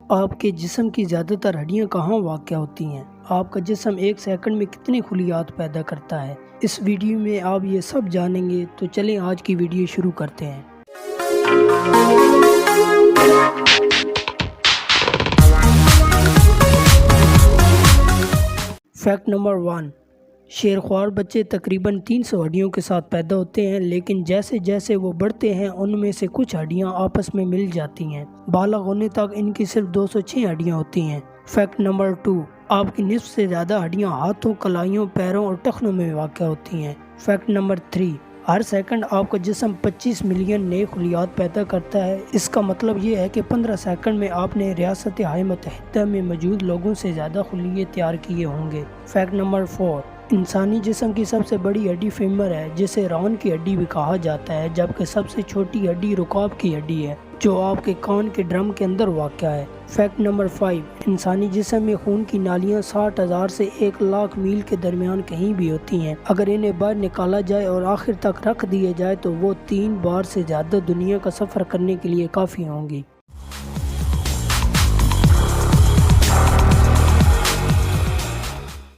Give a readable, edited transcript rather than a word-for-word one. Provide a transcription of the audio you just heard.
آپ کے جسم کی زیادہ تر ہڈیاں کہاں واقع ہوتی ہیں؟ آپ کا جسم ایک سیکنڈ میں کتنی خلیات پیدا کرتا ہے؟ اس ویڈیو میں آپ یہ سب جانیں گے، تو چلیں آج کی ویڈیو شروع کرتے ہیں۔ فیکٹ نمبر 1، شیرخوار بچے تقریباً 300 ہڈیوں کے ساتھ پیدا ہوتے ہیں، لیکن جیسے جیسے وہ بڑھتے ہیں ان میں سے کچھ ہڈیاں آپس میں مل جاتی ہیں۔ بالغ ہونے تک ان کی صرف 206 ہڈیاں ہوتی ہیں۔ فیکٹ نمبر 2، آپ کی نصف سے زیادہ ہڈیاں ہاتھوں، کلائیوں، پیروں اور ٹخنوں میں واقع ہوتی ہیں۔ فیکٹ نمبر 3، ہر سیکنڈ آپ کا جسم 25 ملین نئے خلیات پیدا کرتا ہے۔ اس کا مطلب یہ ہے کہ 15 سیکنڈ میں آپ نے ریاستہائے متحدہ میں موجود لوگوں سے زیادہ خلیے تیار کیے ہوں گے۔ فیکٹ نمبر 4، انسانی جسم کی سب سے بڑی ہڈی فیمر ہے، جسے ران کی ہڈی بھی کہا جاتا ہے، جبکہ سب سے چھوٹی ہڈی رکاب کی ہڈی ہے، جو آپ کے کان کے ڈرم کے اندر واقع ہے۔ فیکٹ نمبر 5، انسانی جسم میں خون کی نالیاں 60,000 سے 1,00,000 میل کے درمیان کہیں بھی ہوتی ہیں۔ اگر انہیں باہر نکالا جائے اور آخر تک رکھ دیے جائے تو وہ 3 بار سے زیادہ دنیا کا سفر کرنے کے لیے کافی ہوں گی۔